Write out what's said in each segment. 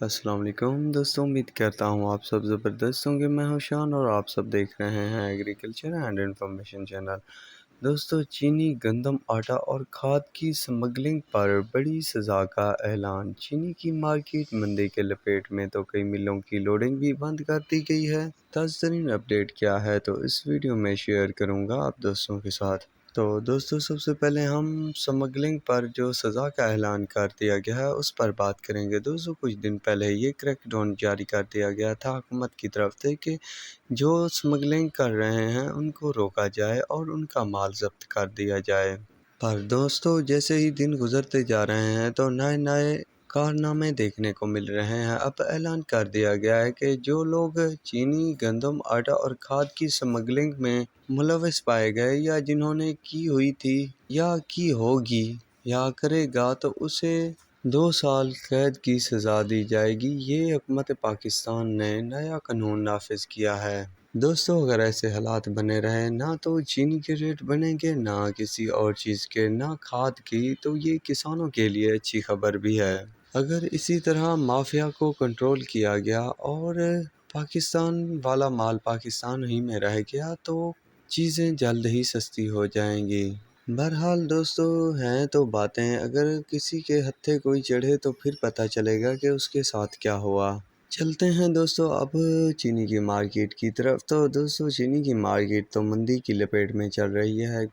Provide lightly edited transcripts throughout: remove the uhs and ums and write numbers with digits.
السلام علیکم دوستوں، امید کرتا ہوں آپ سب زبردست ہوں گے۔ میں ہوں شان اور آپ سب دیکھ رہے ہیں ایگریکلچر اینڈ انفارمیشن چینل۔ دوستوں، چینی گندم آٹا اور کھاد کی اسمگلنگ پر بڑی سزا کا اعلان۔ چینی کی مارکیٹ مندی کے لپیٹ میں تو کئی ملوں کی لوڈنگ بھی بند کر دی گئی ہے۔ تازہ ترین اپڈیٹ کیا ہے تو اس ویڈیو میں شیئر کروں گا آپ دوستوں کے ساتھ۔ تو دوستوں، سب سے پہلے ہم اسمگلنگ پر جو سزا کا اعلان کر دیا گیا ہے اس پر بات کریں گے۔ دوستوں، کچھ دن پہلے یہ کریک ڈاؤن جاری کر دیا گیا تھا حکومت کی طرف سے کہ جو اسمگلنگ کر رہے ہیں ان کو روکا جائے اور ان کا مال ضبط کر دیا جائے۔ پر دوستوں، جیسے ہی دن گزرتے جا رہے ہیں تو نئے کارنامے دیکھنے کو مل رہے ہیں۔ اب اعلان کر دیا گیا ہے کہ جو لوگ چینی گندم آٹا اور کھاد کی اسمگلنگ میں ملوث پائے گئے یا جنہوں نے کی ہوئی تھی یا کی ہوگی یا کرے گا تو اسے 2 سال قید کی سزا دی جائے گی۔ یہ حکومت پاکستان نے نیا قانون نافذ کیا ہے۔ دوستوں، اگر ایسے حالات بنے رہے نہ تو چینی کے ریٹ بنیں گے، نہ کسی اور چیز کے، نہ کھاد کی، تو یہ کسانوں کے لیے اچھی خبر بھی ہے۔ اگر اسی طرح مافیا کو کنٹرول کیا گیا اور پاکستان والا مال پاکستان ہی میں رہ گیا تو چیزیں جلد ہی سستی ہو جائیں گی۔ بہرحال دوستو، ہیں تو باتیں، اگر کسی کے ہتھے کوئی چڑھے تو پھر پتہ چلے گا کہ اس کے ساتھ کیا ہوا۔ چلتے ہیں دوستو اب چینی کی مارکیٹ کی طرف۔ تو دوستو، چینی کی مارکیٹ تو مندی کی لپیٹ میں چل رہی ہے۔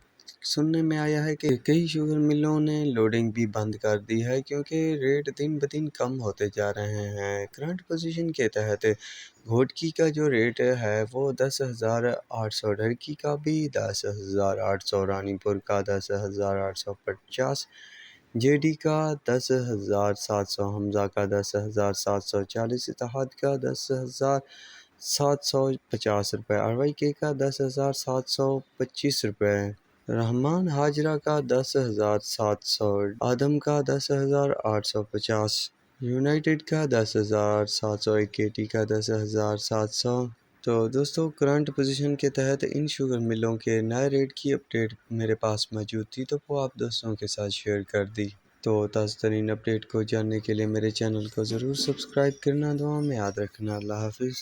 سننے میں آیا ہے کہ کئی شوگر ملوں نے لوڈنگ بھی بند کر دی ہے کیونکہ ریٹ دن بدن کم ہوتے جا رہے ہیں۔ کرنٹ پوزیشن کے تحت گھوٹکی کا جو ریٹ ہے وہ 10,800، ڈھرکی کا بھی 10,800، رانی پور کا 10,850، جے ڈی کا 10,700، حمزہ کا 10,740، اتحاد کا 10,750 روپے، آر وائی کے کا 10,725 روپے، رحمان حاجرہ کا 10,700، آدم کا 10,850، یونائٹڈ کا 10,700، کے ٹی کا 10,700۔ تو دوستو، کرنٹ پوزیشن کے تحت ان شوگر ملوں کے نئے ریٹ کی اپڈیٹ میرے پاس موجود تھی تو وہ آپ دوستوں کے ساتھ شیئر کر دی۔ تو تازہ ترین اپڈیٹ کو جاننے کے لیے میرے چینل کو ضرور سبسکرائب کرنا، دعا میں یاد رکھنا۔ اللہ حافظ۔